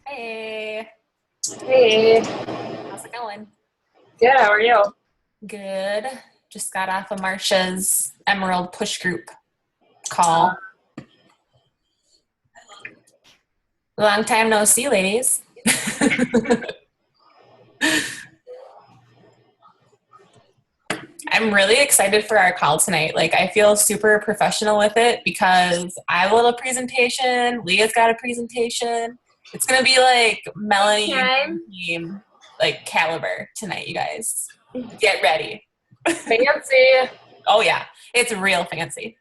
Hey, Hey, how's it going? good. How are you? Good. Just got off of Marsha's Emerald Push Group call. Long time no see, ladies. I'm really excited for our call tonight. Like, I feel super professional with it because I have a little presentation. Leah's got a presentation. It's gonna be like Melanie and Time. team, like caliber tonight, you guys. Get ready. Fancy. Oh yeah, it's real fancy.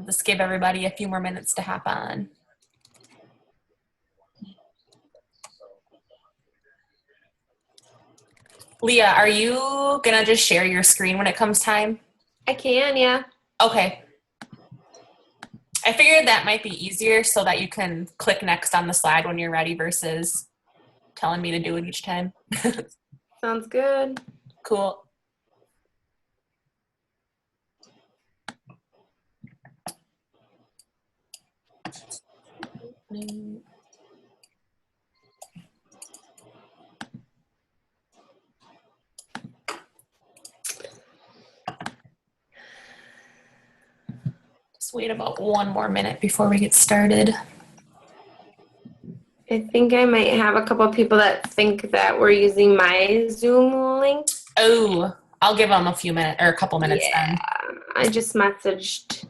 Just give everybody a few more minutes to hop on. Leah, are you gonna just share your screen when it comes time? I can, yeah. Okay. I figured that might be easier so that you can click next on the slide when you're ready versus telling me to do it each time. Sounds good. Cool. Just wait about one more minute before we get started. I think I might have a couple of people that think that we're using my Zoom link. Oh, I'll give them a few minutes or a couple minutes Yeah, I just messaged.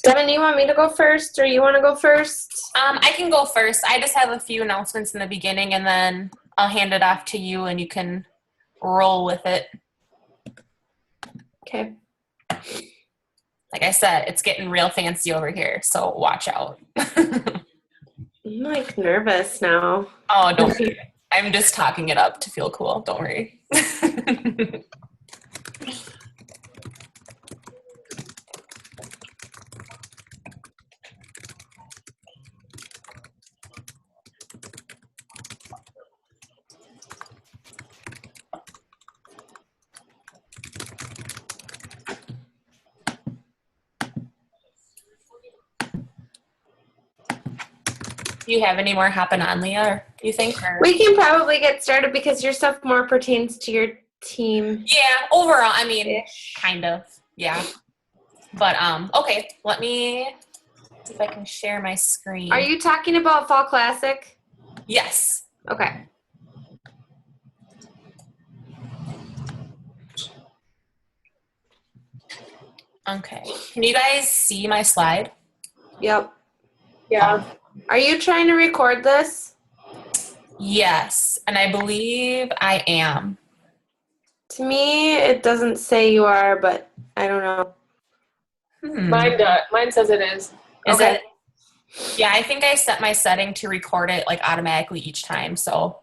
Devin, you want me to go first or you want to go first? I can go first. I just have a few announcements in the beginning and then I'll hand it off to you and you can roll with it. Okay. Like I said, it's getting real fancy over here, so watch out. I'm like nervous now. Oh, don't be. I'm just talking it up to feel cool. Don't worry. Do you have any more hopping on, Leah, or you think? Or? We can probably get started because your stuff more pertains to your team. Yeah, overall, I mean, kind of. Yeah. But, okay, let me see if I can share my screen. Are you talking about Fall Classic? Yes. Okay. Okay. Can you guys see my slide? Yep. Yeah. Are you trying to record this? Yes, and I believe I am. To me, it doesn't say you are, but I don't know. Mine says it is. Is Okay. it? Yeah, I think I set my setting to record it like automatically each time, so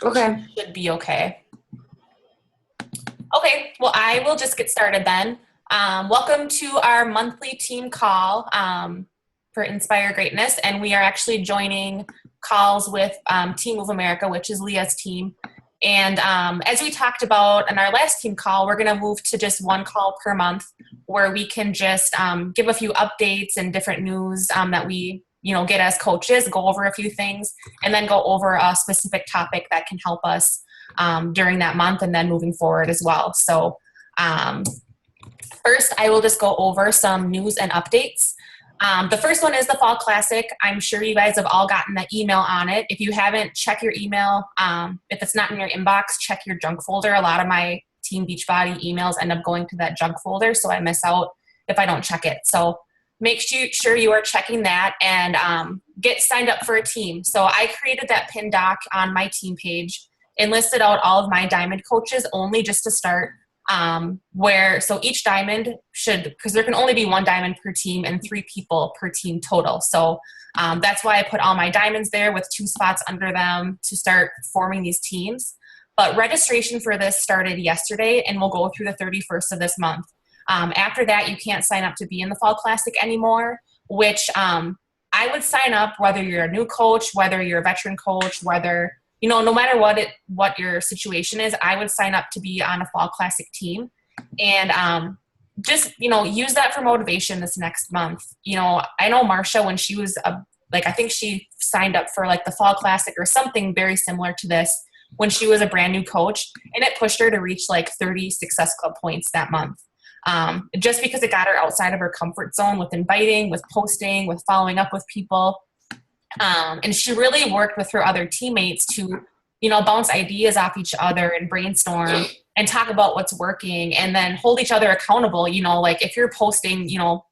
Okay. should be okay. Okay, well, I will just get started then. Welcome to our monthly team call for Inspire Greatness, and we are actually joining calls with Team Move America, which is Leah's team. And as we talked about in our last team call, we're going to move to just one call per month where we can just give a few updates and different news that we get as coaches, go over a few things, and then go over a specific topic that can help us during that month and then moving forward as well. So first, I will just go over some news and updates. The first one is the Fall Classic. I'm sure you guys have all gotten the email on it. If you haven't, check your email. If it's not in your inbox, check your junk folder. A lot of my Team Beachbody emails end up going to that junk folder, so I miss out if I don't check it. So make sure you are checking that and get signed up for a team. So I created that pin doc on my team page and listed out all of my diamond coaches only just to start. So each diamond because there can only be one diamond per team and 3 people per team total. So that's why I put all my diamonds there with 2 spots under them to start forming these teams. But registration for this started yesterday and will go through the 31st of this month. After that, you can't sign up to be in the Fall Classic anymore, which I would sign up whether you're a new coach, whether you're a veteran coach, whether, no matter what your situation is, I would sign up to be on a Fall Classic team. And just, use that for motivation this next month. I know Marsha, when she was I think she signed up for like the Fall Classic or something very similar to this when she was a brand new coach, and it pushed her to reach like 30 Success Club points that month. Just because it got her outside of her comfort zone with inviting, with posting, with following up with people. And she really worked with her other teammates to, bounce ideas off each other and brainstorm and talk about what's working, and then hold each other accountable. Like if you're posting,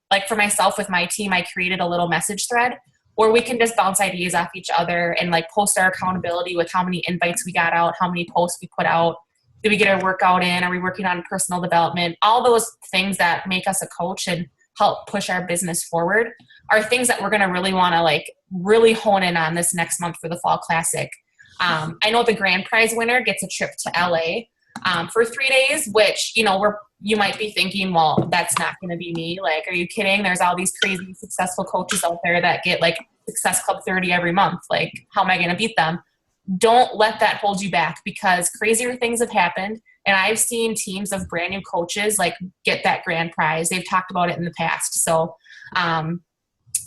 like for myself with my team, I created a little message thread where we can just bounce ideas off each other and like post our accountability with how many invites we got out, how many posts we put out. Did we get our workout in? Are we working on personal development? All those things that make us a coach and help push our business forward are things that we're going to really want to like really hone in on this next month for the Fall Classic. I know the grand prize winner gets a trip to LA for 3 days, which, you might be thinking, well, that's not going to be me. Like, are you kidding? There's all these crazy successful coaches out there that get like Success Club 30 every month. Like, how am I going to beat them? Don't let that hold you back, because crazier things have happened. And I've seen teams of brand new coaches like get that grand prize. They've talked about it in the past. So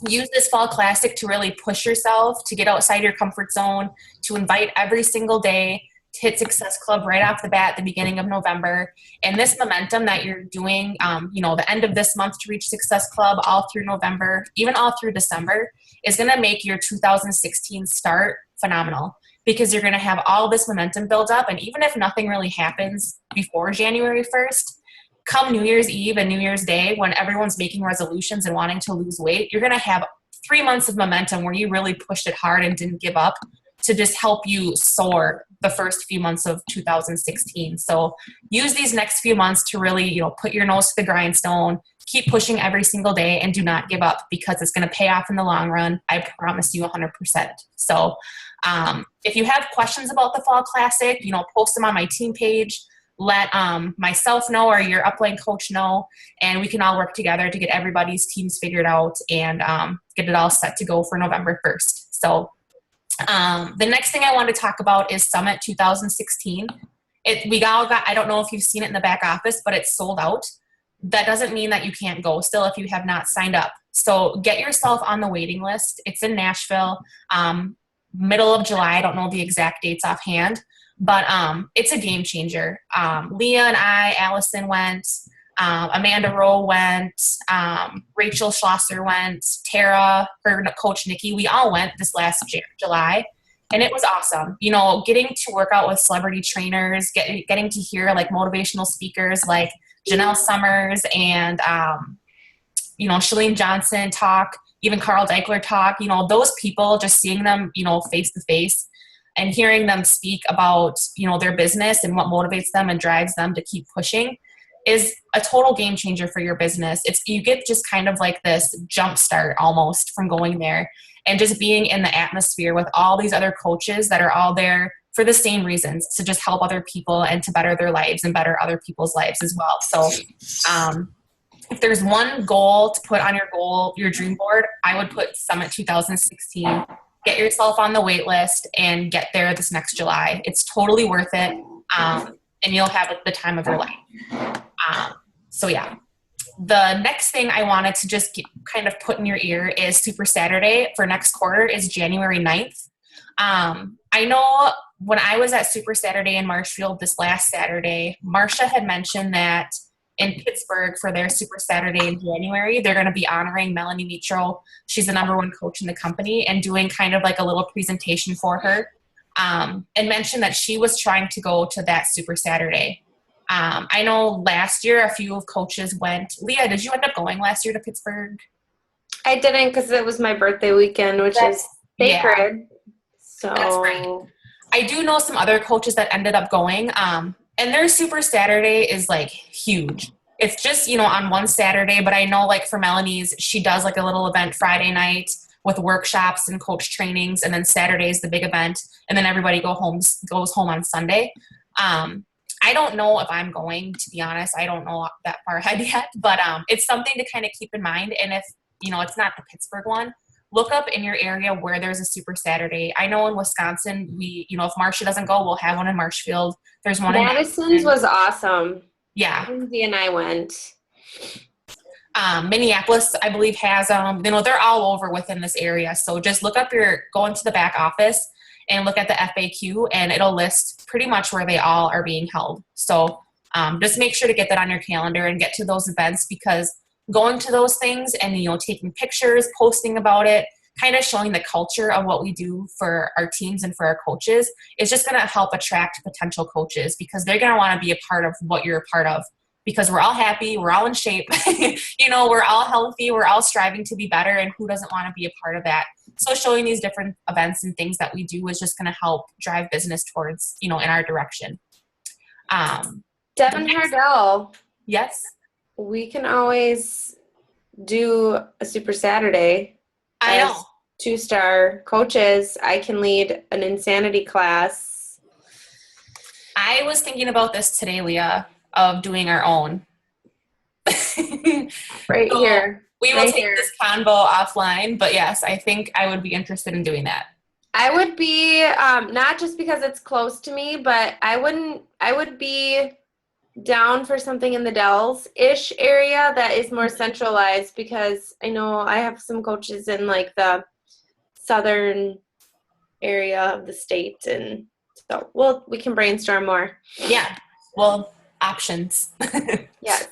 use this Fall Classic to really push yourself, to get outside your comfort zone, to invite every single day, to hit Success Club right off the bat at the beginning of November. And this momentum that you're doing, the end of this month to reach Success Club all through November, even all through December, is going to make your 2016 start phenomenal, because you're going to have all this momentum build up. And even if nothing really happens before January 1st, come New Year's Eve and New Year's Day, when everyone's making resolutions and wanting to lose weight, you're going to have 3 months of momentum where you really pushed it hard and didn't give up, to just help you soar the first few months of 2016. So use these next few months to really, put your nose to the grindstone, keep pushing every single day, and do not give up, because it's going to pay off in the long run. I promise you 100%. So if you have questions about the Fall Classic, post them on my team page. Let myself know, or your upline coach know, and we can all work together to get everybody's teams figured out and get it all set to go for November 1st. So the next thing I want to talk about is Summit 2016. I don't know if you've seen it in the back office, but it's sold out. That doesn't mean that you can't go still if you have not signed up. So get yourself on the waiting list. It's in Nashville, middle of July. I don't know the exact dates offhand, but it's a game changer. Leah and I, Allison went, Amanda Rowe went, Rachel Schlosser went, Tara, her coach Nikki, we all went this last July, and it was awesome. Getting to work out with celebrity trainers, getting to hear like motivational speakers like Janelle Summers and, Shalene Johnson talk, even Carl Deichler talk, those people, just seeing them, face to face and hearing them speak about, their business and what motivates them and drives them to keep pushing is a total game changer for your business. You get just kind of like this jump start almost from going there and just being in the atmosphere with all these other coaches that are all there for the same reasons, to just help other people and to better their lives and better other people's lives as well. So if there's one goal to put on your dream board, I would put Summit 2016. Get yourself on the wait list and get there this next July. It's totally worth it. And you'll have the time of your life. So yeah, the next thing I wanted to just kind of put in your ear is Super Saturday for next quarter is January 9th. I know when I was at Super Saturday in Marshfield this last Saturday, Marsha had mentioned that in Pittsburgh for their Super Saturday in January, they're going to be honoring Melanie Mitro. She's the #1 coach in the company, and doing kind of like a little presentation for her. And mentioned that she was trying to go to that Super Saturday. I know last year a few of coaches went. Leah, did you end up going last year to Pittsburgh? I didn't, because it was my birthday weekend, which is sacred. Yeah. So that's right. I do know some other coaches that ended up going, and their Super Saturday is like huge. It's just, on one Saturday, but I know like for Melanie's, she does like a little event Friday night with workshops and coach trainings, and then Saturday is the big event, and then everybody goes home on Sunday. I don't know if I'm going, to be honest. I don't know that far ahead yet, but it's something to kind of keep in mind. And if, it's not the Pittsburgh one, look up in your area where there's a Super Saturday. I know in Wisconsin, if Marcia doesn't go, we'll have one in Marshfield. There's one Madison's in was awesome. Yeah. Lindsay and I went. Minneapolis, I believe, has they're all over within this area. So just go into the back office and look at the FAQ, and it'll list pretty much where they all are being held. So just make sure to get that on your calendar and get to those events, because going to those things and taking pictures, posting about it, kind of showing the culture of what we do for our teams and for our coaches is just going to help attract potential coaches, because they're going to want to be a part of what you're a part of. Because we're all happy, we're all in shape, we're all healthy, we're all striving to be better, and who doesn't want to be a part of that? So showing these different events and things that we do is just going to help drive business towards, in our direction. Devin Hardell. Yes. We can always do a Super Saturday. I know. 2-star coaches. I can lead an insanity class. I was thinking about this today, Leah, of doing our own. Right here. We will take this convo offline, but yes, I think I would be interested in doing that. I would be, not just because it's close to me, but I would be down for something in the Dells-ish area that is more centralized, because I know I have some coaches in like the southern area of the state, and so we can brainstorm more. Yeah. Well, options. Yes.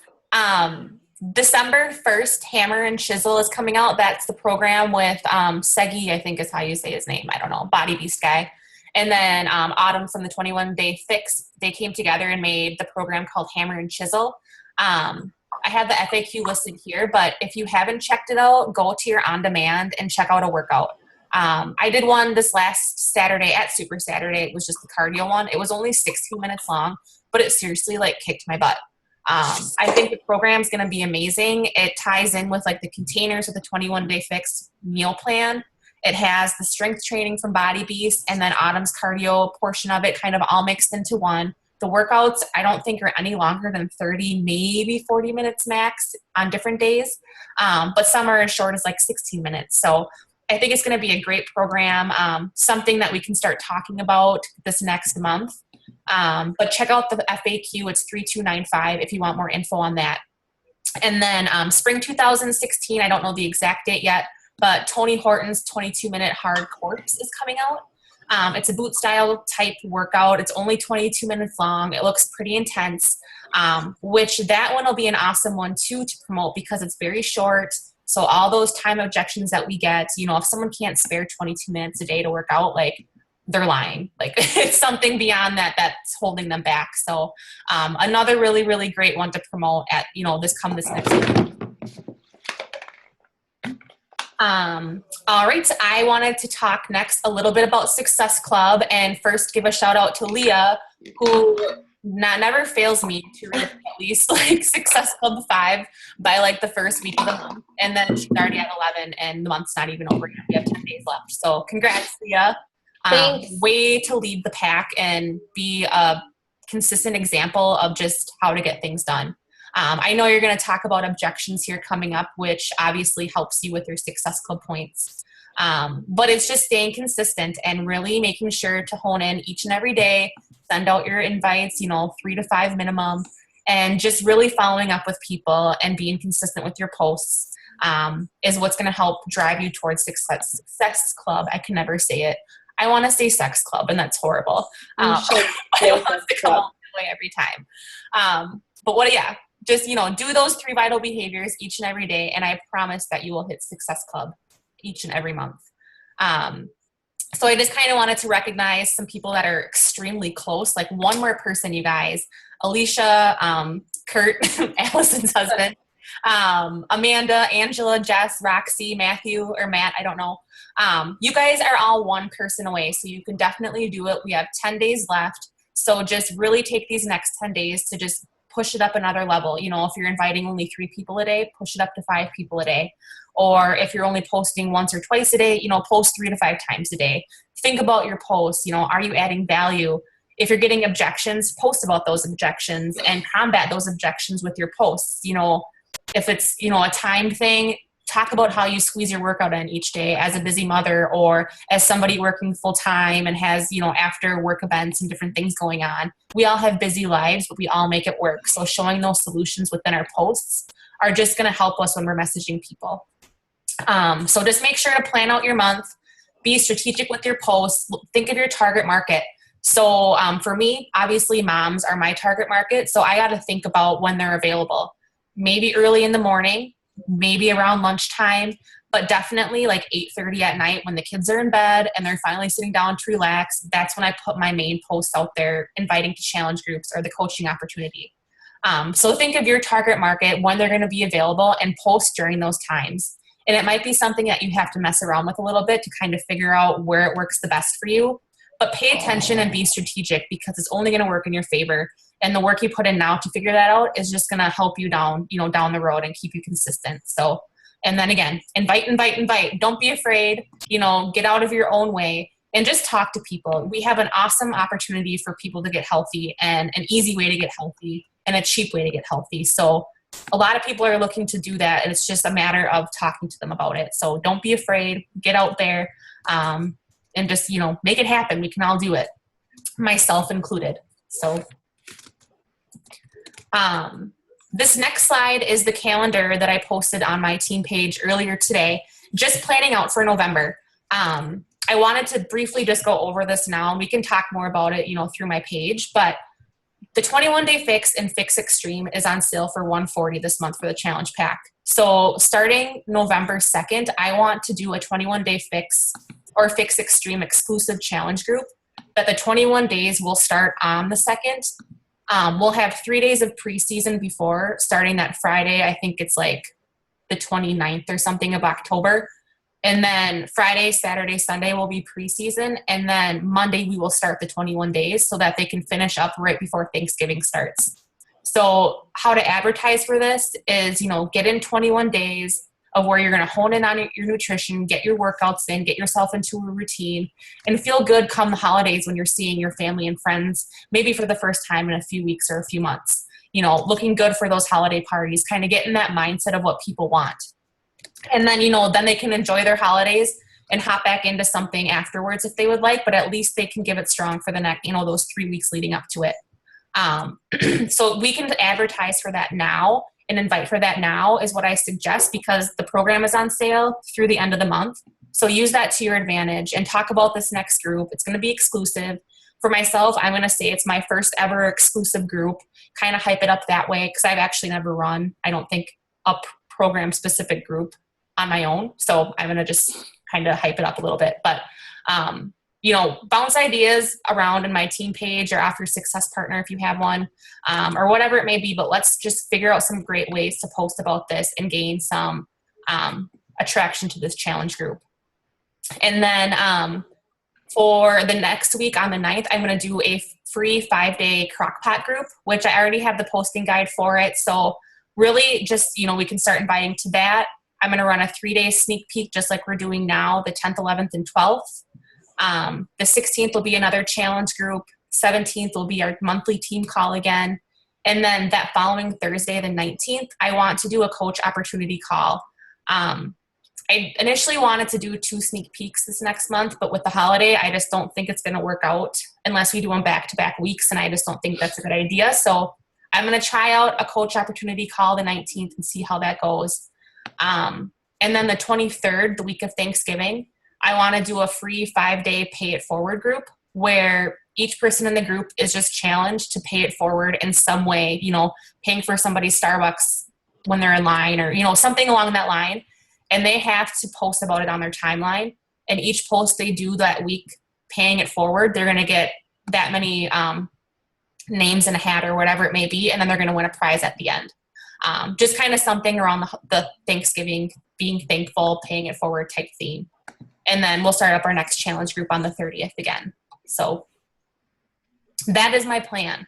December 1st, Hammer and Chisel is coming out. That's the program with Segi, I think is how you say his name. I don't know, Body Beast guy. And then Autumn from the 21 Day Fix, they came together and made the program called Hammer and Chisel. I have the FAQ listed here, but if you haven't checked it out, go to your on-demand and check out a workout. I did one this last Saturday at Super Saturday. It was just the cardio one. It was only 16 minutes long, but it seriously kicked my butt. I think the program's going to be amazing. It ties in with the containers of the 21 Day Fix meal plan. It has the strength training from Body Beast and then Autumn's cardio portion of it kind of all mixed into one. The workouts, I don't think are any longer than 30, maybe 40 minutes max on different days. But some are as short as 16 minutes. So I think it's going to be a great program, something that we can start talking about this next month. But check out the FAQ. It's 3295 if you want more info on that. And then spring 2016, I don't know the exact date yet, but Tony Horton's 22-minute hard course is coming out. It's a boot style type workout. It's only 22 minutes long. It looks pretty intense, which that one will be an awesome one too to promote, because it's very short. So all those time objections that we get, if someone can't spare 22 minutes a day to work out, they're lying. It's something beyond that that's holding them back. So another really, really great one to promote at, this next week. All right. I wanted to talk next a little bit about Success Club, and first give a shout out to Leah, who never fails me to read at least Success Club 5 by the first week of the month. And then she's already at 11 and the month's not even over yet. We have 10 days left. So congrats, Leah. Way to lead the pack and be a consistent example of just how to get things done. I know you're going to talk about objections here coming up, which obviously helps you with your Success Club points. But it's just staying consistent and really making sure to hone in each and every day, send out your invites, 3 to 5 minimum, and just really following up with people and being consistent with your posts is what's going to help drive you towards Success Club. I can never say it. I want to say Sex Club, and that's horrible. I want to come out that way every time. Just, do those 3 vital behaviors each and every day, and I promise that you will hit Success Club each and every month. So I just kind of wanted to recognize some people that are extremely close, one more person, you guys. Alicia, Kurt, Allison's husband, Amanda, Angela, Jess, Roxy, Matthew, or Matt, I don't know. You guys are all one person away, so you can definitely do it. We have 10 days left, so just really take these next 10 days to just push it up another level. If you're inviting only 3 people a day, push it up to 5 people a day. Or if you're only posting once or twice a day, post 3 to 5 times a day. Think about your posts. Are you adding value? if you're getting objections, post about those objections and combat those objections with your posts. You know, if it's, you know, a time thing, talk about how you squeeze your workout in each day as a busy mother or as somebody working full time and has, you know, after work events and different things going on. We all have busy lives, but we all make it work. So showing those solutions within our posts are just going to help us when we're messaging people. So just make sure to plan out your month, be strategic with your posts, think of your target market. So for me, obviously moms are my target market. So I got to think about when they're available, maybe early in the morning, maybe around lunchtime, but definitely like 8:30 at night when the kids are in bed and they're finally sitting down to relax. That's when I put my main posts out there, inviting to challenge groups or the coaching opportunity. So think of your target market, when they're going to be available, and post during those times. And it might be something that you have to mess around with a little bit to kind of figure out where it works the best for you. But pay attention and be strategic, because it's only going to work in your favor. And the work you put in now to figure that out is just going to help you down the road and keep you consistent. So, and then again, invite. Don't be afraid, get out of your own way and just talk to people. We have an awesome opportunity for people to get healthy, and an easy way to get healthy and a cheap way to get healthy. So a lot of people are looking to do that, and it's just a matter of talking to them about it. So don't be afraid, get out there, and just, make it happen. We can all do it, myself included. So this next slide is the calendar that I posted on my team page earlier today, just planning out for November. I wanted to briefly just go over this now, and we can talk more about it, through my page, but the 21-day fix and Fix Extreme is on sale for $140 this month for the challenge pack. So starting November 2nd, I want to do a 21-day fix or Fix Extreme exclusive challenge group that the 21 days will start on the 2nd. We'll have 3 days of preseason before, starting that Friday. I think it's like the 29th or something of October. And then Friday, Saturday, Sunday will be preseason. And then Monday, we will start the 21 days so that they can finish up right before Thanksgiving starts. So how to advertise for this is, get in 21 days of where you're going to hone in on your nutrition, get your workouts in, get yourself into a routine, and feel good come the holidays when you're seeing your family and friends, maybe for the first time in a few weeks or a few months. Looking good for those holiday parties, kind of get in that mindset of what people want. And then, then they can enjoy their holidays and hop back into something afterwards if they would like, but at least they can give it strong for the next, those 3 weeks leading up to it. So we can advertise for that now and invite for that now is what I suggest, because the program is on sale through the end of the month. So use that to your advantage and talk about this next group. It's going to be exclusive. For myself, I'm going to say it's my first ever exclusive group, kind of hype it up that way, because I've actually never run, I don't think, a program specific group on my own. So I'm going to just kind of hype it up a little bit, but, bounce ideas around in my team page or off your success partner if you have one, or whatever it may be, but let's just figure out some great ways to post about this and gain some attraction to this challenge group. And then for the next week on the 9th, I'm going to do a free 5-day crockpot group, which I already have the posting guide for it. So really just, we can start inviting to that. I'm going to run a 3-day sneak peek, just like we're doing now, the 10th, 11th, and 12th. The 16th will be another challenge group. 17th will be our monthly team call again. And then that following Thursday, the 19th, I want to do a coach opportunity call. I initially wanted to do 2 sneak peeks this next month, but with the holiday, I just don't think it's going to work out unless we do them back-to-back weeks, and I just don't think that's a good idea. So I'm going to try out a coach opportunity call the 19th and see how that goes. And then the 23rd, the week of Thanksgiving, I want to do a free 5-day pay it forward group where each person in the group is just challenged to pay it forward in some way, paying for somebody's Starbucks when they're in line or, something along that line. And they have to post about it on their timeline. And each post they do that week, paying it forward, they're going to get that many names in a hat or whatever it may be. And then they're going to win a prize at the end. Just kind of something around the Thanksgiving, being thankful, paying it forward type theme. And then we'll start up our next challenge group on the 30th again. So that is my plan.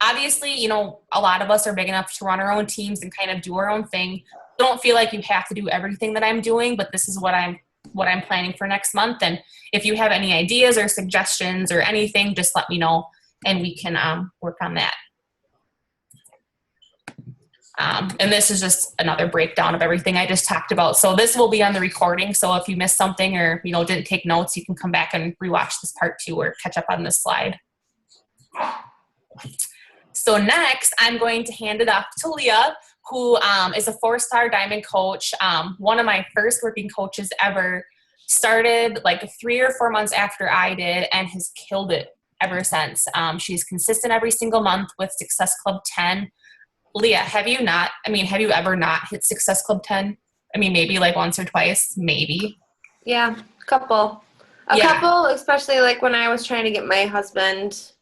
Obviously, a lot of us are big enough to run our own teams and kind of do our own thing. Don't feel like you have to do everything that I'm doing, but this is what I'm what I'm planning for next month. And if you have any ideas or suggestions or anything, just let me know and we can work on that. And this is just another breakdown of everything I just talked about. So this will be on the recording. So if you missed something or, didn't take notes, you can come back and rewatch this part 2 or catch up on this slide. So next, I'm going to hand it off to Leah, who is a 4-star diamond coach. One of my first working coaches ever, started like 3 or 4 months after I did and has killed it ever since. She's consistent every single month with Success Club 10. Leah, have you ever not hit Success Club 10? Maybe like once or twice, maybe. Yeah, a couple, especially like when I was trying to get my husband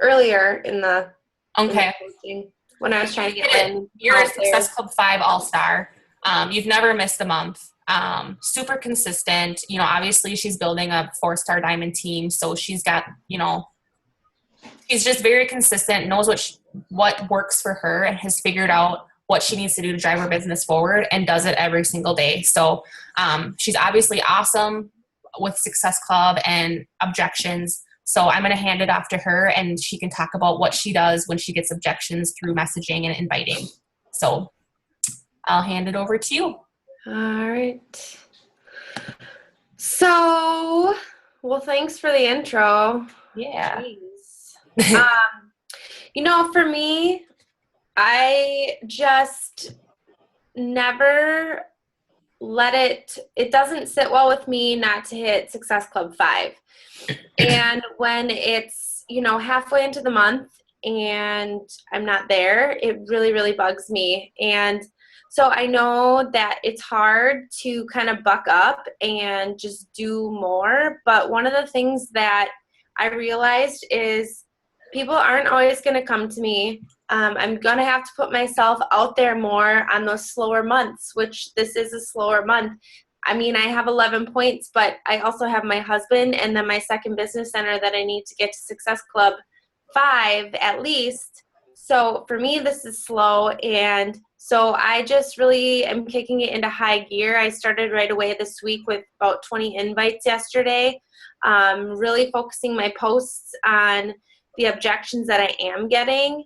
earlier in the coaching, when I was trying to get in. You're a Success Club 5 all-star. You've never missed a month. Super consistent. Obviously she's building a 4-star diamond team, so she's got, she's just very consistent, knows what works for her, and has figured out what she needs to do to drive her business forward and does it every single day. So she's obviously awesome with Success Club and Objections. So I'm going to hand it off to her and she can talk about what she does when she gets objections through messaging and inviting. So I'll hand it over to you. All right. So, well, thanks for the intro. Yeah. For me, I just never it doesn't sit well with me not to hit Success Club 5. And when it's, halfway into the month and I'm not there, it really, really bugs me. And so I know that it's hard to kind of buck up and just do more. But one of the things that I realized is people aren't always going to come to me. I'm going to have to put myself out there more on those slower months, which this is a slower month. I have 11 points, but I also have my husband and then my second business center that I need to get to Success Club 5 at least. So for me, this is slow. And so I just really am kicking it into high gear. I started right away this week with about 20 invites yesterday, really focusing my posts on the objections that I am getting.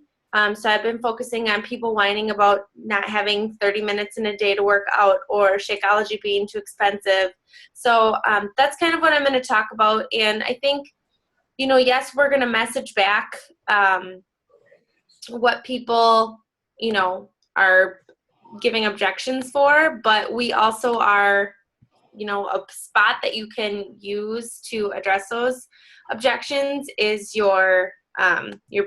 So I've been focusing on people whining about not having 30 minutes in a day to work out or Shakeology being too expensive. So that's kind of what I'm going to talk about. And I think, yes, we're going to message back what people, are giving objections for, but we also are, a spot that you can use to address those objections is your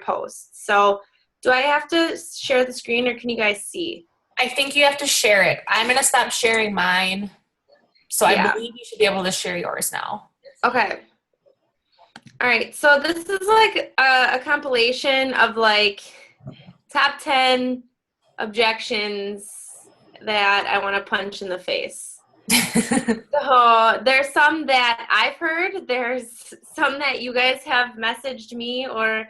posts. So do I have to share the screen or can you guys see? I think you have to share it. I'm going to stop sharing mine. So I believe you should be able to share yours now. Okay. All right. So this is like a compilation of like top 10 objections that I want to punch in the face. So there's some that I've heard. There's some that you guys have messaged me or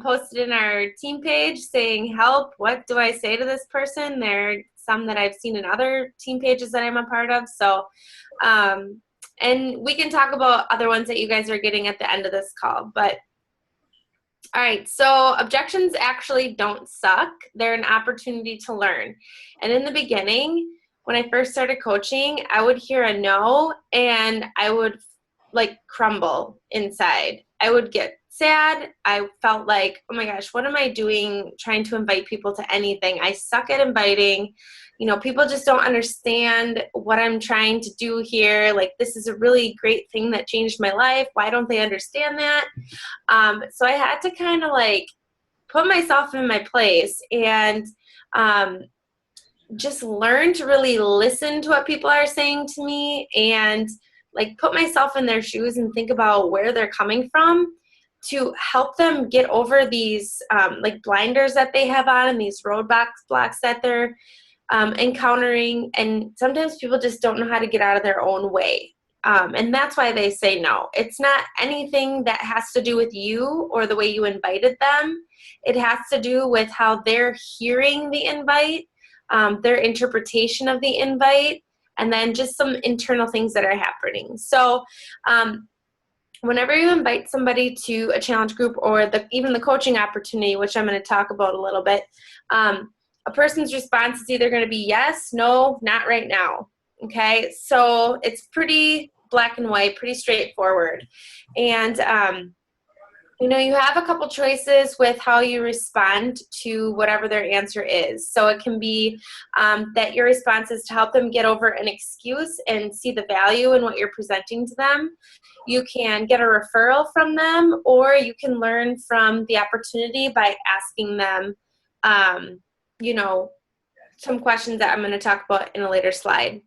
posted in our team page saying, help, what do I say to this person? There are some that I've seen in other team pages that I'm a part of. So, and we can talk about other ones that you guys are getting at the end of this call. But, all right, so objections actually don't suck. They're an opportunity to learn. And in the beginning, when I first started coaching, I would hear a no and I would like crumble inside. I would get sad. I felt like, oh my gosh, what am I doing trying to invite people to anything? I suck at inviting. People just don't understand what I'm trying to do here. Like, this is a really great thing that changed my life. Why don't they understand that? So I had to kind of like put myself in my place and just learn to really listen to what people are saying to me and like put myself in their shoes and think about where they're coming from to help them get over these like blinders that they have on and these roadblocks that they're encountering. And sometimes people just don't know how to get out of their own way. And that's why they say no. It's not anything that has to do with you or the way you invited them. It has to do with how they're hearing the invite, their interpretation of the invite, and then just some internal things that are happening. So whenever you invite somebody to a challenge group or even the coaching opportunity, which I'm going to talk about a little bit, a person's response is either going to be yes, no, not right now. Okay, so it's pretty black and white, pretty straightforward. And you have a couple choices with how you respond to whatever their answer is. So it can be that your response is to help them get over an excuse and see the value in what you're presenting to them. You can get a referral from them, or you can learn from the opportunity by asking them, some questions that I'm going to talk about in a later slide.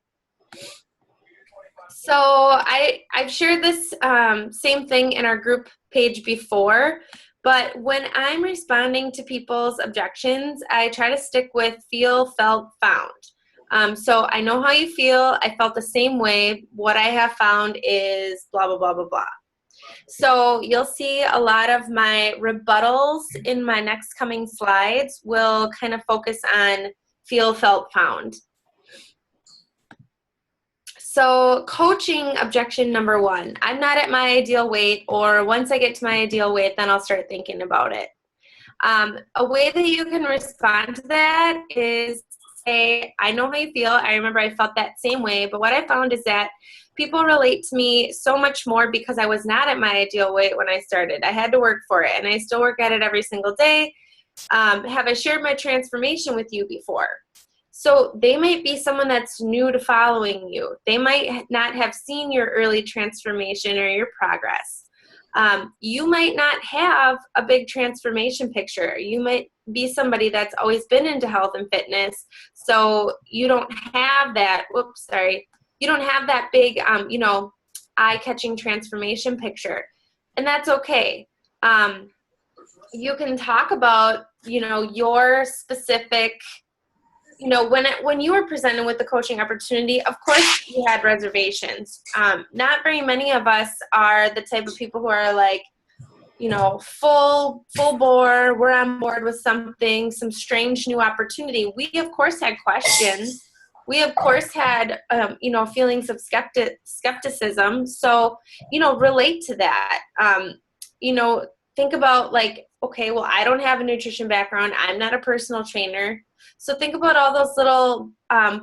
So I've shared this same thing in our group page before, but when I'm responding to people's objections, I try to stick with feel, felt, found. So I know how you feel. I felt the same way. What I have found is blah, blah, blah, blah, blah. So you'll see a lot of my rebuttals in my next coming slides will kind of focus on feel, felt, found. So coaching objection number 1, I'm not at my ideal weight, or once I get to my ideal weight, then I'll start thinking about it. A way that you can respond to that is say, I know how you feel. I remember I felt that same way, but what I found is that people relate to me so much more because I was not at my ideal weight when I started. I had to work for it, and I still work at it every single day. Have I shared my transformation with you before? So they might be someone that's new to following you. They might not have seen your early transformation or your progress. You might not have a big transformation picture. You might be somebody that's always been into health and fitness, so you don't have that, you don't have that big, eye-catching transformation picture. And that's okay. You can talk about, your specific, when you were presented with the coaching opportunity, of course you had reservations. Not very many of us are the type of people who are like, full bore, we're on board with something, some strange new opportunity. We, of course, had questions. We, of course, had, feelings of skepticism. So, relate to that. Think about like, okay, well, I don't have a nutrition background. I'm not a personal trainer. So think about all those little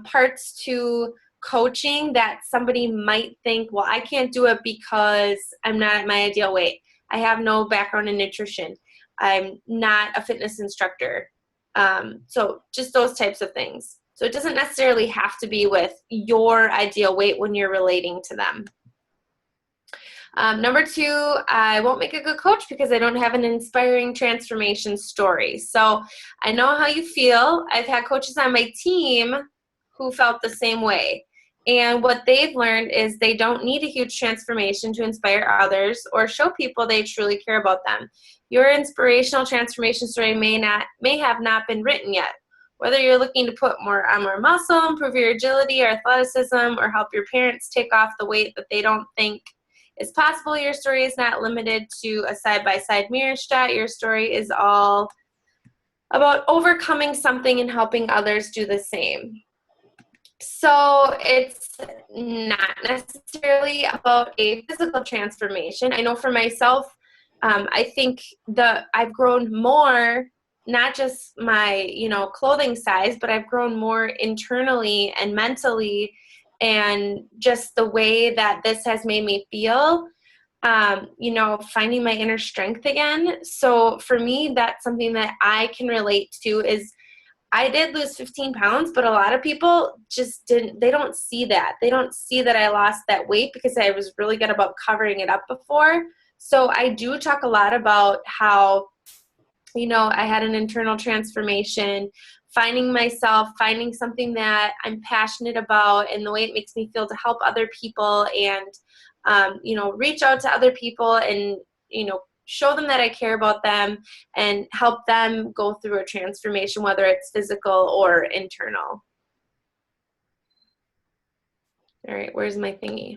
parts to coaching that somebody might think, well, I can't do it because I'm not at my ideal weight. I have no background in nutrition. I'm not a fitness instructor. So just those types of things. So it doesn't necessarily have to be with your ideal weight when you're relating to them. Number 2, I won't make a good coach because I don't have an inspiring transformation story. So I know how you feel. I've had coaches on my team who felt the same way. And what they've learned is they don't need a huge transformation to inspire others or show people they truly care about them. Your inspirational transformation story may have not been written yet. Whether you're looking to put more on more muscle, improve your agility or athleticism, or help your parents take off the weight that they don't think is possible, your story is not limited to a side-by-side mirror shot. Your story is all about overcoming something and helping others do the same. So it's not necessarily about a physical transformation. I know for myself, I think I've grown more, not just my, clothing size, but I've grown more internally and mentally, and just the way that this has made me feel, finding my inner strength again. So for me, that's something that I can relate to is I did lose 15 pounds, but a lot of people just they don't see that. They don't see that I lost that weight because I was really good about covering it up before. So I do talk a lot about how, I had an internal transformation, finding myself, finding something that I'm passionate about and the way it makes me feel to help other people and, reach out to other people and, show them that I care about them and help them go through a transformation, whether it's physical or internal. All right, where's my thingy?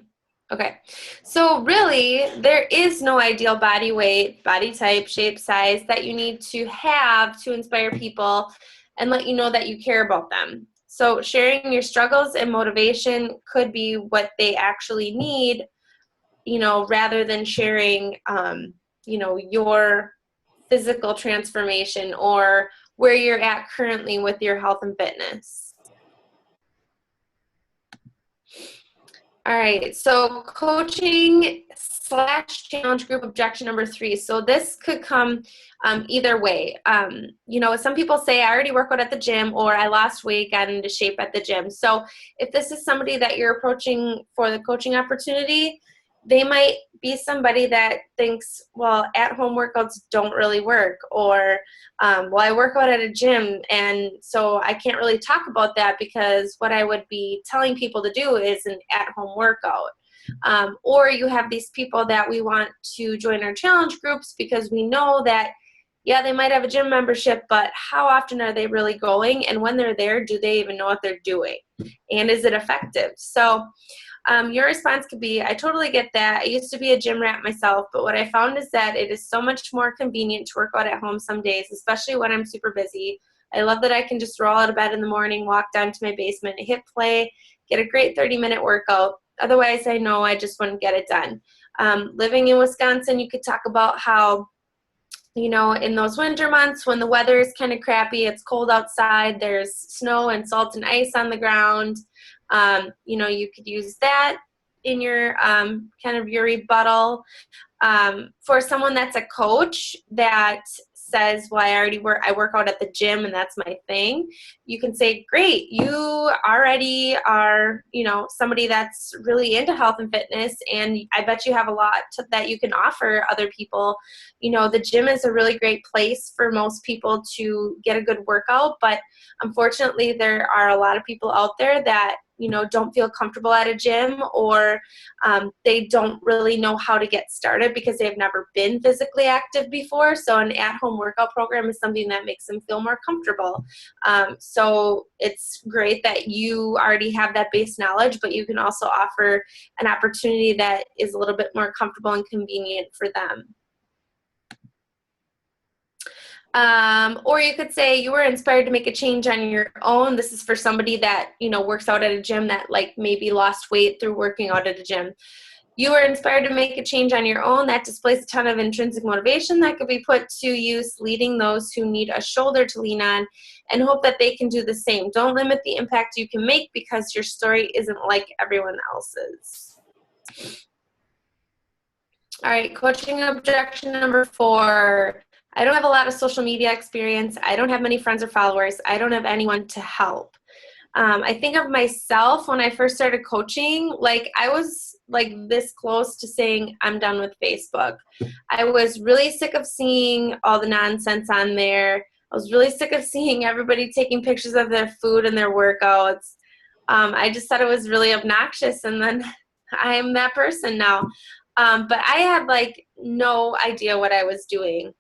Okay, so really there is no ideal body weight, body type, shape, size that you need to have to inspire people and let you know that you care about them. So sharing your struggles and motivation could be what they actually need, rather than sharing, your physical transformation or where you're at currently with your health and fitness. All right, so coaching/challenge group objection number 3. So this could come either way. Some people say, I already work out at the gym, or I lost weight, got into shape at the gym. So if this is somebody that you're approaching for the coaching opportunity, they might be somebody that thinks, well, at-home workouts don't really work, or, well, I work out at a gym, and so I can't really talk about that because what I would be telling people to do is an at-home workout. Or you have these people that we want to join our challenge groups because we know that, yeah, they might have a gym membership, but how often are they really going? And when they're there, do they even know what they're doing? And is it effective? So your response could be, I totally get that. I used to be a gym rat myself, but what I found is that it is so much more convenient to work out at home some days, especially when I'm super busy. I love that I can just roll out of bed in the morning, walk down to my basement, hit play, get a great 30-minute workout. Otherwise, I know I just wouldn't get it done. Living in Wisconsin, you could talk about how, in those winter months when the weather is kind of crappy, it's cold outside, there's snow and salt and ice on the ground. You could use that in your kind of your rebuttal. For someone that's a coach that says, well, I work out at the gym and that's my thing, you can say, great, you already are, somebody that's really into health and fitness, and I bet you have a lot that you can offer other people. The gym is a really great place for most people to get a good workout, but unfortunately there are a lot of people out there that don't feel comfortable at a gym, or they don't really know how to get started because they've never been physically active before. So an at-home workout program is something that makes them feel more comfortable. So it's great that you already have that base knowledge, but you can also offer an opportunity that is a little bit more comfortable and convenient for them. Or you could say you were inspired to make a change on your own. This is for somebody that, works out at a gym that maybe lost weight through working out at a gym. You were inspired to make a change on your own. That displays a ton of intrinsic motivation that could be put to use, leading those who need a shoulder to lean on, and hope that they can do the same. Don't limit the impact you can make because your story isn't like everyone else's. All right, coaching objection number 4. I don't have a lot of social media experience. I don't have many friends or followers. I don't have anyone to help. I think of myself when I first started coaching, I was this close to saying I'm done with Facebook. I was really sick of seeing all the nonsense on there. I was really sick of seeing everybody taking pictures of their food and their workouts. I just thought it was really obnoxious, and then I'm that person now. But I had no idea what I was doing.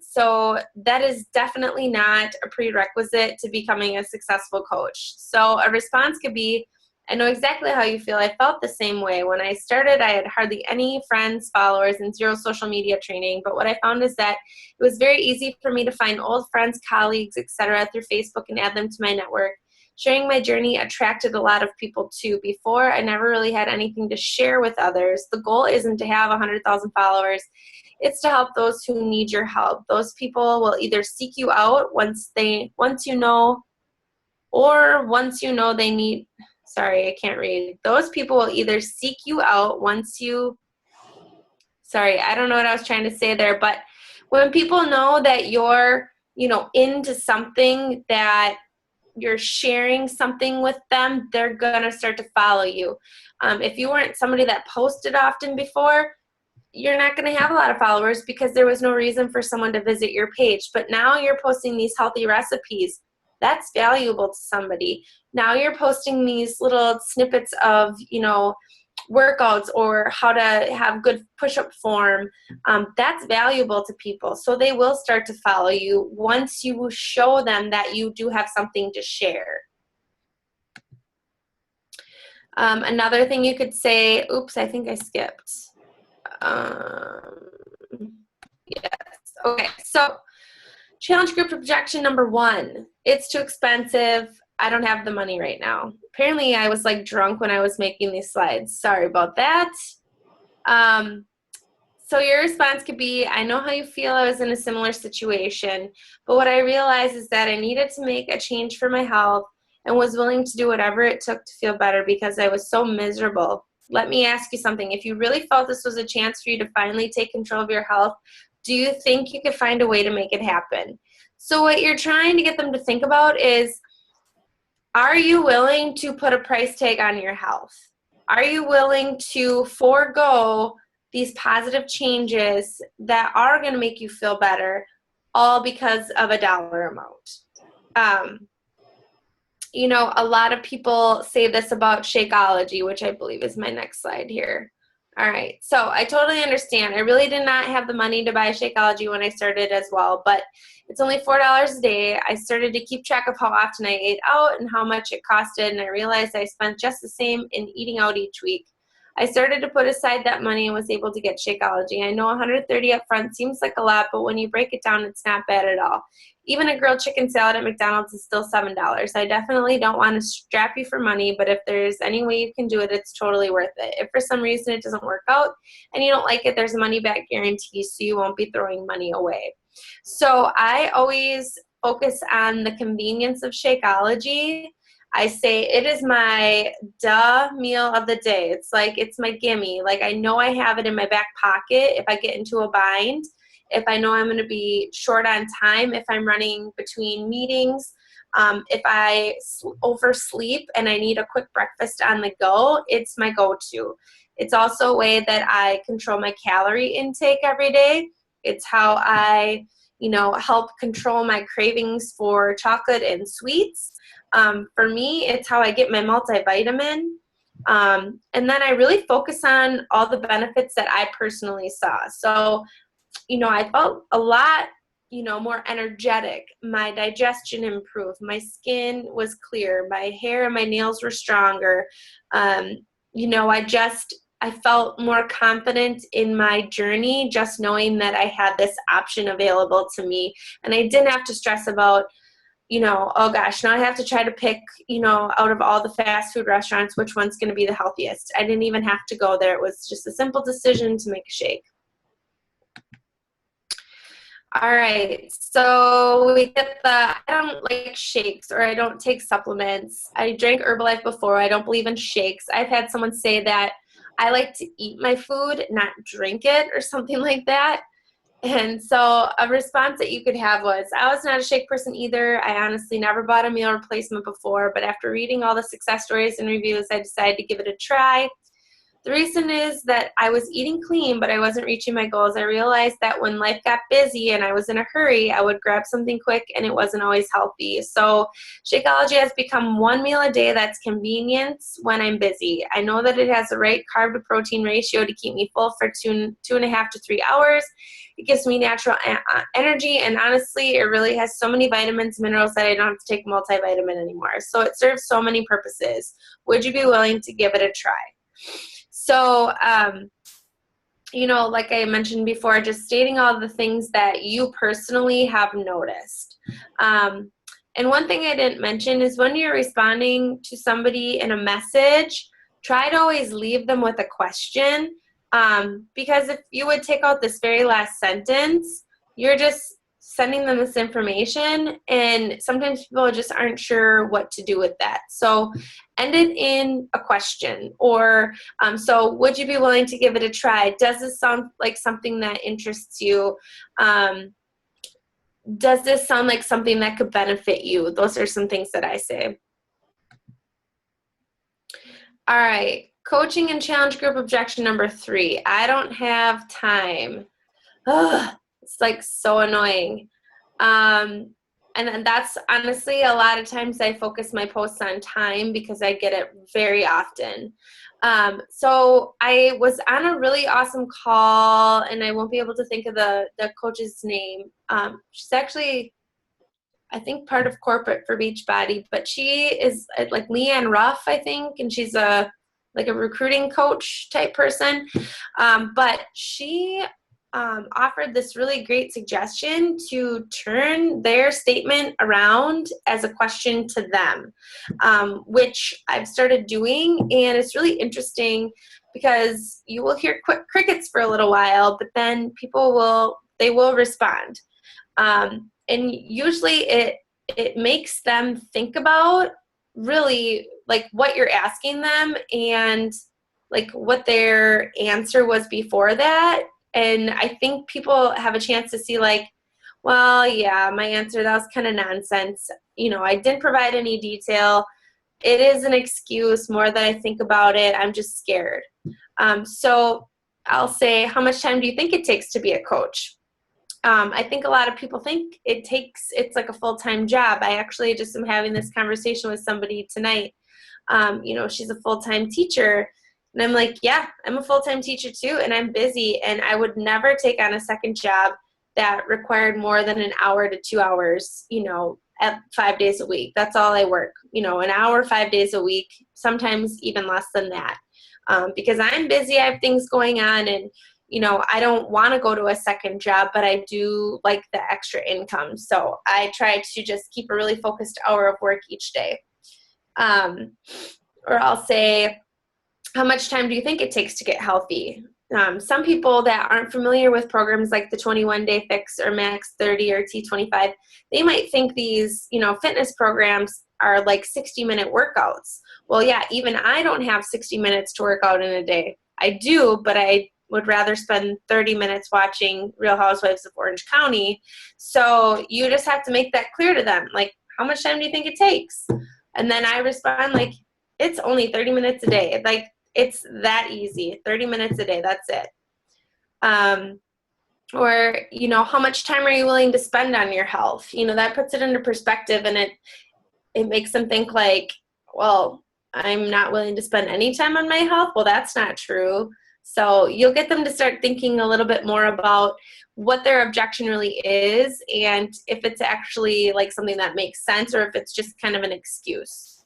So that is definitely not a prerequisite to becoming a successful coach. So a response could be, I know exactly how you feel. I felt the same way. When I started, I had hardly any friends, followers, and zero social media training. But what I found is that it was very easy for me to find old friends, colleagues, etc. through Facebook and add them to my network. Sharing my journey attracted a lot of people too. Before, I never really had anything to share with others. The goal isn't to have 100,000 followers. It's to help those who need your help. Those people will either seek you out once you know they need, sorry, I can't read. Those people will either seek you out sorry, I don't know what I was trying to say there, but when people know that you're, into something, that you're sharing something with them, they're going to start to follow you. If you weren't somebody that posted often before, you're not going to have a lot of followers because there was no reason for someone to visit your page. But now you're posting these healthy recipes. That's valuable to somebody. Now you're posting these little snippets of, workouts or how to have good push-up form. That's valuable to people. So they will start to follow you once you show them that you do have something to share. Another thing you could say, oops, I think I skipped. Yes. Okay. So challenge group objection number 1, it's too expensive. I don't have the money right now. Apparently I was like drunk when I was making these slides. Sorry about that. So your response could be, I know how you feel. I was in a similar situation, but what I realized is that I needed to make a change for my health and was willing to do whatever it took to feel better because I was so miserable. Let me ask you something. If you really felt this was a chance for you to finally take control of your health, do you think you could find a way to make it happen? So what you're trying to get them to think about is, are you willing to put a price tag on your health? Are you willing to forego these positive changes that are going to make you feel better, all because of a dollar amount? You know, a lot of people say this about Shakeology, which I believe is my next slide here. All right, so I totally understand. I really did not have the money to buy Shakeology when I started as well, but it's only $4 a day. I started to keep track of how often I ate out and how much it costed, and I realized I spent just the same in eating out each week. I started to put aside that money and was able to get Shakeology. I know $130 up front seems like a lot, but when you break it down, it's not bad at all. Even a grilled chicken salad at McDonald's is still $7. I definitely don't want to strap you for money, but if there's any way you can do it, it's totally worth it. If for some reason it doesn't work out and you don't like it, there's a money back guarantee, so you won't be throwing money away. So I always focus on the convenience of Shakeology. I say it is my duh meal of the day. It's like, it's my gimme. Like, I know I have it in my back pocket if I get into a bind, if I know I'm going to be short on time, if I'm running between meetings, if I oversleep and I need a quick breakfast on the go, it's my go-to. It's also a way that I control my calorie intake every day. It's how I, help control my cravings for chocolate and sweets. For me, it's how I get my multivitamin. And then I really focus on all the benefits that I personally saw. So, I felt a lot, more energetic. My digestion improved. My skin was clear. My hair and my nails were stronger. I felt more confident in my journey just knowing that I had this option available to me. And I didn't have to stress about, oh gosh, now I have to try to pick, out of all the fast food restaurants, which one's going to be the healthiest. I didn't even have to go there. It was just a simple decision to make a shake. All right, so we get I don't like shakes or I don't take supplements. I drank Herbalife before. I don't believe in shakes. I've had someone say that I like to eat my food, not drink it or something like that. And so a response that you could have was, I was not a shake person either. I honestly never bought a meal replacement before, but after reading all the success stories and reviews, I decided to give it a try. The reason is that I was eating clean, but I wasn't reaching my goals. I realized that when life got busy and I was in a hurry, I would grab something quick and it wasn't always healthy. So Shakeology has become one meal a day that's convenience when I'm busy. I know that it has the right carb to protein ratio to keep me full for 2.5 to 3 hours. It gives me natural energy, and honestly, it really has so many vitamins, minerals that I don't have to take multivitamin anymore. So it serves so many purposes. Would you be willing to give it a try? So, like I mentioned before, just stating all the things that you personally have noticed. And one thing I didn't mention is when you're responding to somebody in a message, try to always leave them with a question. Because if you would take out this very last sentence, you're just sending them this information, and sometimes people just aren't sure what to do with that. So end it in a question, or so would you be willing to give it a try? Does this sound like something that interests you? Does this sound like something that could benefit you? Those are some things that I say. All right, coaching and challenge group objection number 3. I don't have time. Ugh, it's like so annoying. And that's honestly a lot of times I focus my posts on time because I get it very often. So I was on a really awesome call, and I won't be able to think of the coach's name. She's actually, I think, part of corporate for Beachbody, but she is like Leanne Ruff, I think, and she's a recruiting coach type person. But she offered this really great suggestion to turn their statement around as a question to them, which I've started doing. And it's really interesting because you will hear crickets for a little while, but then they will respond. And usually it makes them think about really like what you're asking them and like what their answer was before that. And I think people have a chance to see like, well, yeah, my answer, that was kind of nonsense. I didn't provide any detail. It is an excuse more than I think about it. I'm just scared. So I'll say, how much time do you think it takes to be a coach? I think a lot of people think it's like a full-time job. I actually just am having this conversation with somebody tonight. She's a full-time teacher. And I'm like, yeah, I'm a full-time teacher too, and I'm busy, and I would never take on a second job that required more than an hour to 2 hours, at 5 days a week. That's all I work, an hour, 5 days a week, sometimes even less than that, because I'm busy, I have things going on, and, I don't want to go to a second job, but I do like the extra income. So I try to just keep a really focused hour of work each day. Or I'll say, how much time do you think it takes to get healthy? Some people that aren't familiar with programs like the 21-Day Fix or Max 30 or T25, they might think these, fitness programs are like 60-minute workouts. Well, yeah, even I don't have 60 minutes to work out in a day. I do, but I would rather spend 30 minutes watching Real Housewives of Orange County. So you just have to make that clear to them. Like, how much time do you think it takes? And then I respond like, it's only 30 minutes a day. Like, it's that easy. 30 minutes a day. That's it. Or, how much time are you willing to spend on your health? That puts it into perspective, and it makes them think like, well, I'm not willing to spend any time on my health. Well, that's not true. So you'll get them to start thinking a little bit more about what their objection really is, and if it's actually like something that makes sense, or if it's just kind of an excuse.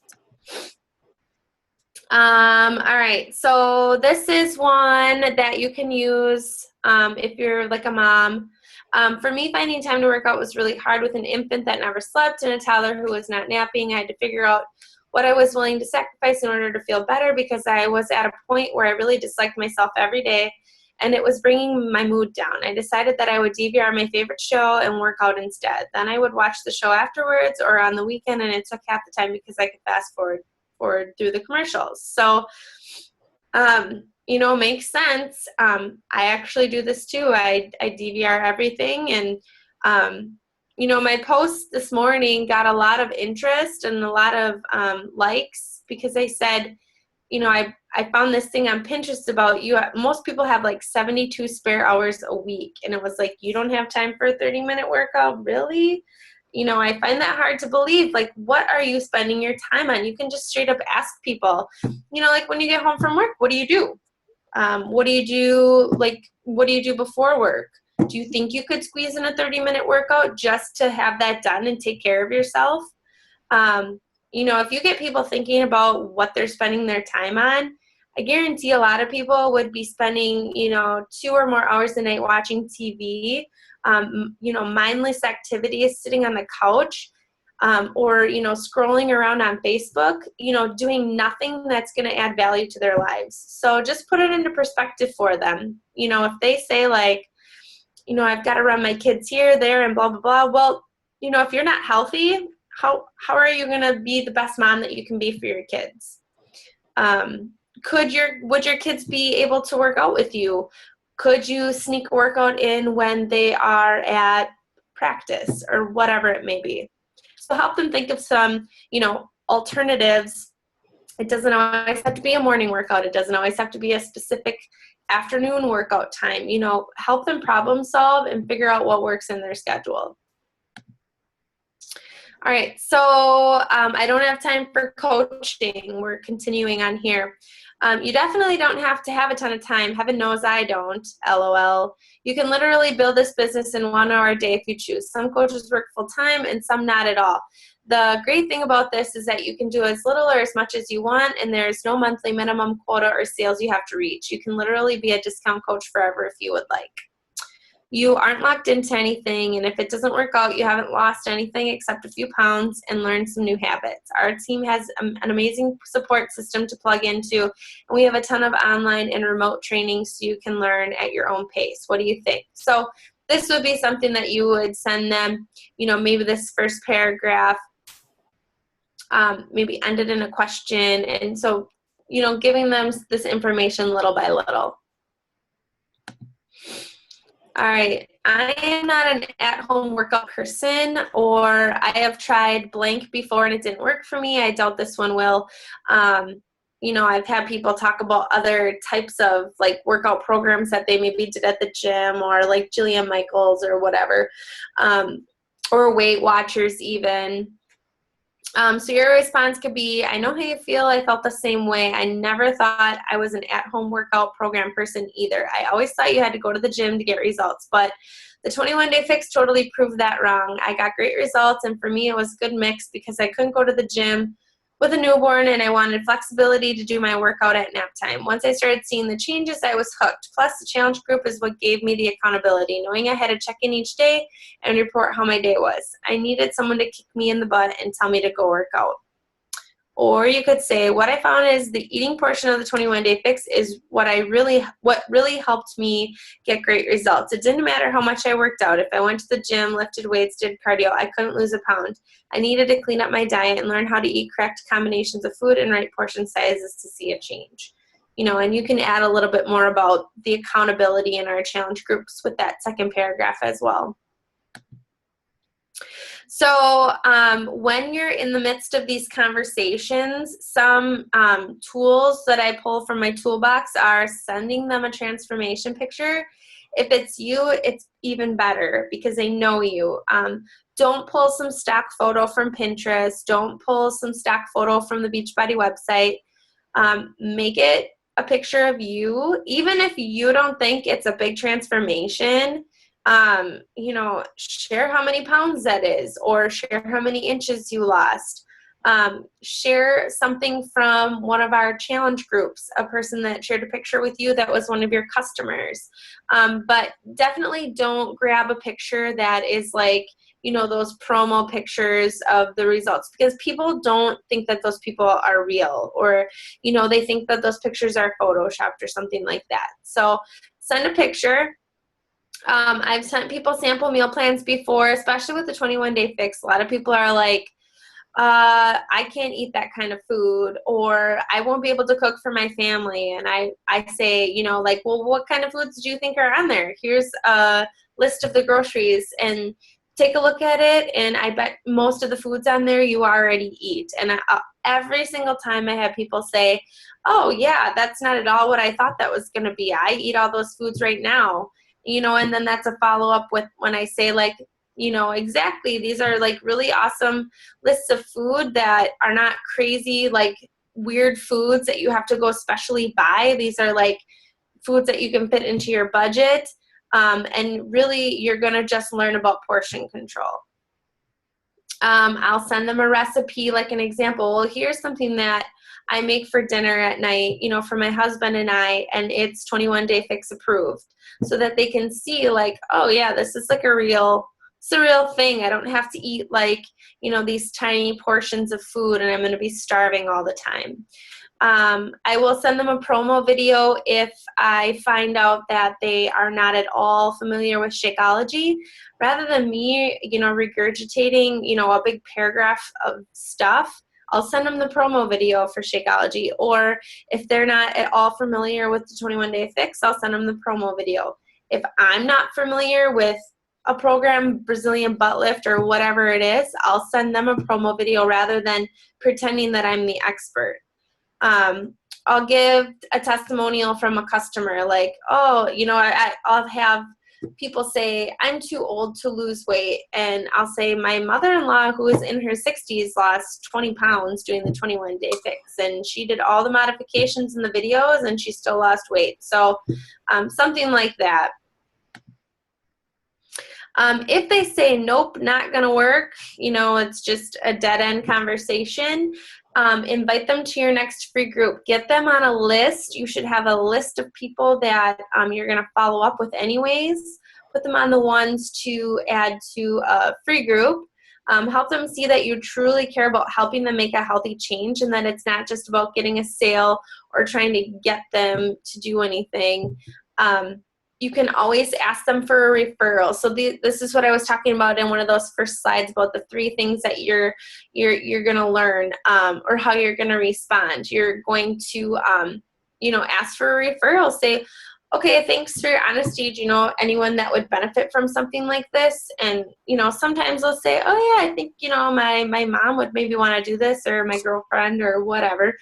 All right, so this is one that you can use if you're like a mom. For me, finding time to work out was really hard with an infant that never slept and a toddler who was not napping. I had to figure out what I was willing to sacrifice in order to feel better, because I was at a point where I really disliked myself every day, and it was bringing my mood down. I decided that I would DVR my favorite show and work out instead. Then I would watch the show afterwards or on the weekend, and it took half the time because I could fast forward through the commercials. So, makes sense. I actually do this too. I DVR everything, and, my post this morning got a lot of interest and a lot of likes, because I said, I found this thing on Pinterest about you. Most people have like 72 spare hours a week. And it was like, you don't have time for a 30-minute workout? Really? I find that hard to believe. Like, what are you spending your time on? You can just straight up ask people, like when you get home from work, what do you do? What do you do? Like, what do you do before work? Do you think you could squeeze in a 30-minute workout just to have that done and take care of yourself? If you get people thinking about what they're spending their time on, I guarantee a lot of people would be spending, 2 or more hours a night watching TV, mindless activities, sitting on the couch, or, scrolling around on Facebook, doing nothing that's going to add value to their lives. So just put it into perspective for them. If they say like, I've got to run my kids here, there, and blah, blah, blah. Well, if you're not healthy, how are you going to be the best mom that you can be for your kids? Would your kids be able to work out with you? Could you sneak a workout in when they are at practice or whatever it may be? So help them think of some, alternatives. It doesn't always have to be a morning workout. It doesn't always have to be a specific afternoon workout time. Help them problem solve and figure out what works in their schedule. All right, so I don't have time for coaching. We're continuing on here. You definitely don't have to have a ton of time. Heaven knows I don't, LOL. You can literally build this business in 1 hour a day if you choose. Some coaches work full time and some not at all. The great thing about this is that you can do as little or as much as you want, and there's no monthly minimum quota or sales you have to reach. You can literally be a discount coach forever if you would like. You aren't locked into anything, and if it doesn't work out, you haven't lost anything except a few pounds and learned some new habits. Our team has an amazing support system to plug into, and we have a ton of online and remote training so you can learn at your own pace. What do you think? So this would be something that you would send them, maybe this first paragraph, maybe ended in a question, and so, giving them this information little by little. All right, I am not an at-home workout person, or I have tried blank before and it didn't work for me. I doubt this one will. I've had people talk about other types of like workout programs that they maybe did at the gym, or like Jillian Michaels or whatever, or Weight Watchers even. So your response could be, I know how you feel. I felt the same way. I never thought I was an at-home workout program person either. I always thought you had to go to the gym to get results, but the 21-day fix totally proved that wrong. I got great results, and for me it was a good mix because I couldn't go to the gym with a newborn, and I wanted flexibility to do my workout at nap time. Once I started seeing the changes, I was hooked. Plus, the challenge group is what gave me the accountability, knowing I had to check in each day and report how my day was. I needed someone to kick me in the butt and tell me to go work out. Or you could say, what I found is the eating portion of the 21-day fix is what really helped me get great results. It didn't matter how much I worked out. If I went to the gym, lifted weights, did cardio, I couldn't lose a pound. I needed to clean up my diet and learn how to eat correct combinations of food and right portion sizes to see a change. And you can add a little bit more about the accountability in our challenge groups with that second paragraph as well. So when you're in the midst of these conversations, some tools that I pull from my toolbox are sending them a transformation picture. If it's you, it's even better because they know you. Don't pull some stock photo from Pinterest. Don't pull some stock photo from the Beachbody website. Make it a picture of you. Even if you don't think it's a big transformation, share how many pounds that is, or share how many inches you lost. Share something from one of our challenge groups, a person that shared a picture with you that was one of your customers. But definitely don't grab a picture that is like, those promo pictures of the results, because people don't think that those people are real, or, they think that those pictures are photoshopped or something like that. So send a picture. I've sent people sample meal plans before, especially with the 21-day fix. A lot of people are like, I can't eat that kind of food, or I won't be able to cook for my family. And I say, well, what kind of foods do you think are on there? Here's a list of the groceries, and take a look at it. And I bet most of the foods on there you already eat. And every single time I have people say, oh yeah, that's not at all what I thought that was going to be. I eat all those foods right now. And then that's a follow-up with when I say like, exactly, these are like really awesome lists of food that are not crazy, like weird foods that you have to go specially buy. These are like foods that you can fit into your budget. And really you're going to just learn about portion control. I'll send them a recipe, like an example. Well, here's something that I make for dinner at night, for my husband and I, and it's 21-day fix approved, so that they can see like, oh yeah, this is like a real thing. I don't have to eat like, these tiny portions of food and I'm going to be starving all the time. I will send them a promo video if I find out that they are not at all familiar with Shakeology. Rather than me, regurgitating, a big paragraph of stuff, I'll send them the promo video for Shakeology. Or if they're not at all familiar with the 21-day fix, I'll send them the promo video. If I'm not familiar with a program, Brazilian butt lift or whatever it is, I'll send them a promo video rather than pretending that I'm the expert. I'll give a testimonial from a customer like, oh, I'll have people say, I'm too old to lose weight. And I'll say, my mother-in-law, who is in her 60s, lost 20 pounds doing the 21-day fix. And she did all the modifications in the videos and she still lost weight. So something like that. If they say, nope, not going to work, it's just a dead-end conversation, invite them to your next free group. Get them on a list. You should have a list of people that you're going to follow up with anyways. put them on the ones to add to a free group. Help them see that you truly care about helping them make a healthy change, and that it's not just about getting a sale or trying to get them to do anything. You can always ask them for a referral. So this is what I was talking about in one of those first slides about the 3 things that you're going to learn, or how you're going to respond. You're going to, ask for a referral. Say, okay, thanks for your honesty. Do you know anyone that would benefit from something like this? And, sometimes they'll say, oh yeah, I think, my mom would maybe want to do this, or my girlfriend, or whatever.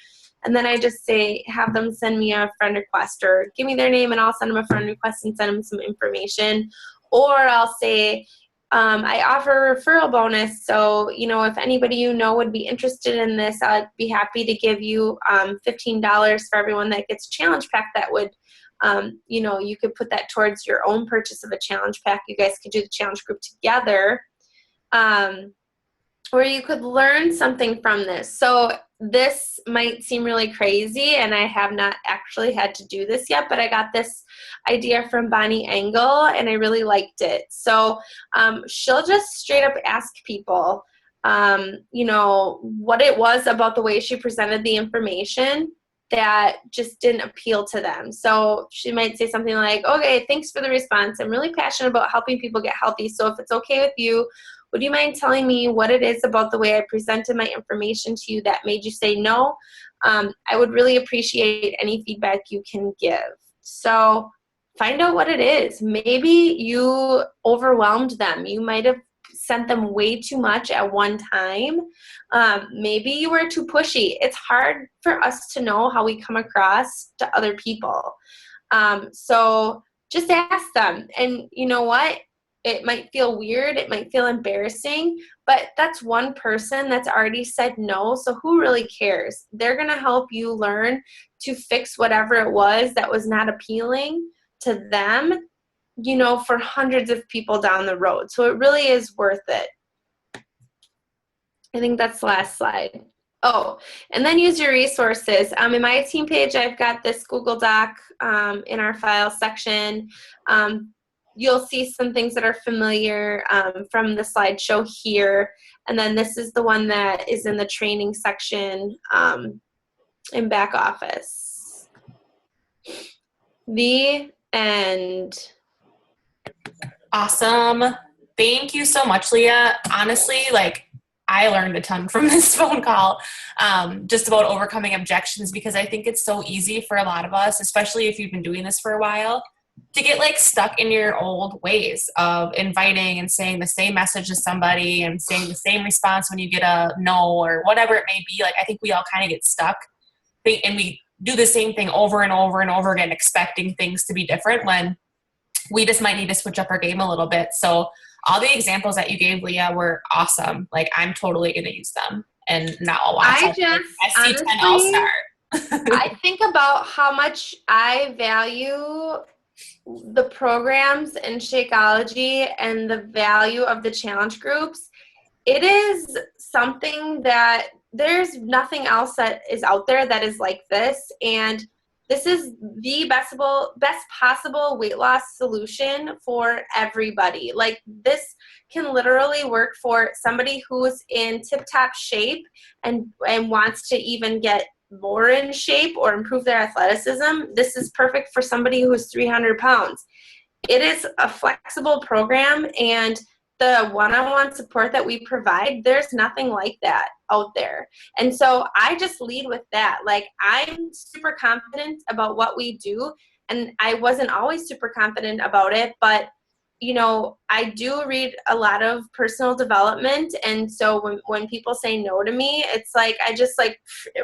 And then I just say, have them send me a friend request, or give me their name and I'll send them a friend request and send them some information. Or I'll say, I offer a referral bonus. So, if anybody would be interested in this, I'd be happy to give you $15 for everyone that gets a challenge pack. That would, you could put that towards your own purchase of a challenge pack. You guys could do the challenge group together. Or you could learn something from this. So this might seem really crazy, and I have not actually had to do this yet, but I got this idea from Bonnie Engel, and I really liked it. So she'll just straight up ask people, what it was about the way she presented the information that just didn't appeal to them. So she might say something like, okay, thanks for the response. I'm really passionate about helping people get healthy. So if it's okay with you, would you mind telling me what it is about the way I presented my information to you that made you say no? I would really appreciate any feedback you can give. So find out what it is. Maybe you overwhelmed them. You might have sent them way too much at one time. Maybe you were too pushy. It's hard for us to know how we come across to other people. So just ask them. And you know what? It might feel weird. It might feel embarrassing, but that's one person that's already said no. So who really cares? They're going to help you learn to fix whatever it was that was not appealing to them, for hundreds of people down the road. So it really is worth it. I think that's the last slide. Oh, and then use your resources. In my team page, I've got this Google Doc in our file section. You'll see some things that are familiar from the slideshow here. And then this is the one that is in the training section in back office. The end. Awesome. Thank you so much, Leah. Honestly, I learned a ton from this phone call, just about overcoming objections, because I think it's so easy for a lot of us, especially if you've been doing this for a while, to get stuck in your old ways of inviting and saying the same message to somebody and saying the same response when you get a no or whatever it may be. I think we all kind of get stuck, and we do the same thing over and over and over again, expecting things to be different when we just might need to switch up our game a little bit. So all the examples that you gave, Leah, were awesome. I'm totally going to use them, and now I'll watch SC10 All-Star. I think about how much I value the programs in Shakeology and the value of the challenge groups. It is something that there's nothing else that is out there that is like this. And this is the best possible weight loss solution for everybody. This can literally work for somebody who's in tip-top shape and wants to even get more in shape or improve their athleticism. This is perfect for somebody who is 300 pounds. It is a flexible program, and the one-on-one support that we provide, there's nothing like that out there. And so I just lead with that. I'm super confident about what we do, and I wasn't always super confident about it, but I do read a lot of personal development. And so when people say no to me, it's I just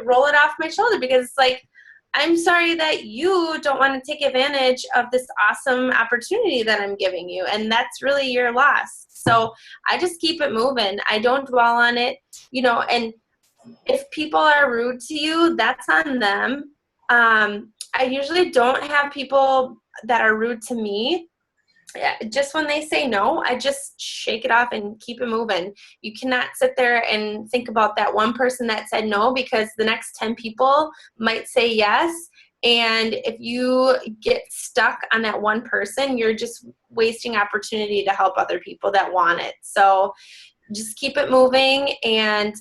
roll it off my shoulder, because it's I'm sorry that you don't want to take advantage of this awesome opportunity that I'm giving you. And that's really your loss. So I just keep it moving. I don't dwell on it, and if people are rude to you, that's on them. I usually don't have people that are rude to me. Just when they say no, I just shake it off and keep it moving. You cannot sit there and think about that one person that said no, because the next 10 people might say yes. And if you get stuck on that one person, you're just wasting opportunity to help other people that want it. So just keep it moving. And,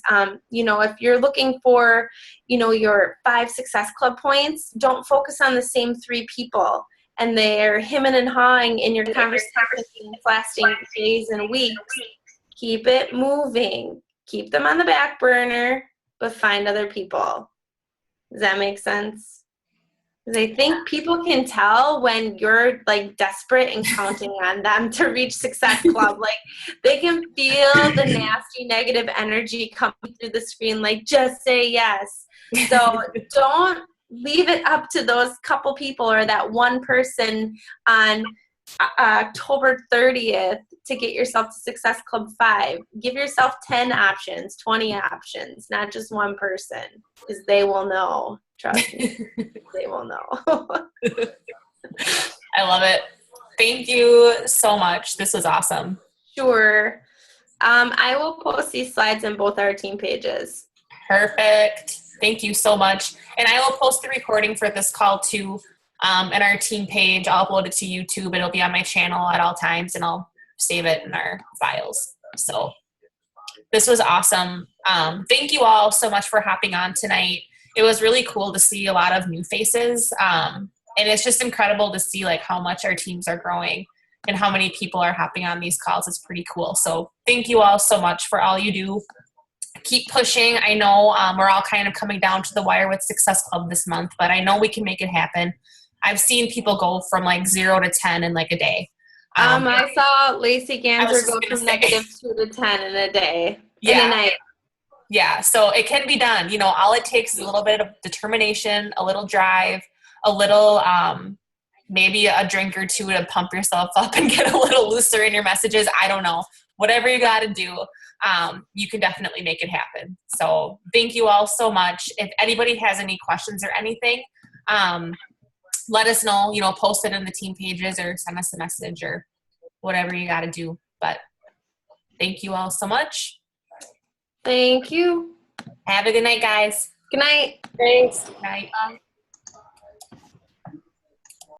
if you're looking for, your 5 Success Club points, don't focus on the same 3 people and they're hemming and hawing in your conversation lasting days and weeks. Keep it moving. Keep them on the back burner, but find other people. Does that make sense? Because I think people can tell when you're like desperate and counting on them to reach Success Club. Like they can feel the nasty negative energy coming through the screen, like just say yes. So don't leave it up to those couple people or that one person on October 30th to get yourself to Success Club 5. Give yourself 10 options, 20 options, not just one person, because they will know. Trust me, they will know. I love it. Thank you so much. This was awesome. Sure. I will post these slides in both our team pages. Perfect. Thank you so much. And I will post the recording for this call too in our team page. I'll upload it to YouTube. It'll be on my channel at all times, and I'll save it in our files. So this was awesome. Thank you all so much for hopping on tonight. It was really cool to see a lot of new faces. And it's just incredible to see like how much our teams are growing and how many people are hopping on these calls. It's pretty cool. So thank you all so much for all you do. Keep pushing. I know we're all kind of coming down to the wire with Success Club this month, but I know we can make it happen. I've seen people go from like 0 to 10 in like a day. I saw Lacey Ganser go from -2 to 10 in a day. In a night. Yeah, so it can be done. All it takes is a little bit of determination, a little drive, a little maybe a drink or two to pump yourself up and get a little looser in your messages. I don't know. Whatever you got to do, you can definitely make it happen. So thank you all so much. If anybody has any questions or anything, let us know, post it in the team pages or send us a message or whatever you got to do. But thank you all so much. Thank you. Have a good night, guys. Good night. Thanks. Good night.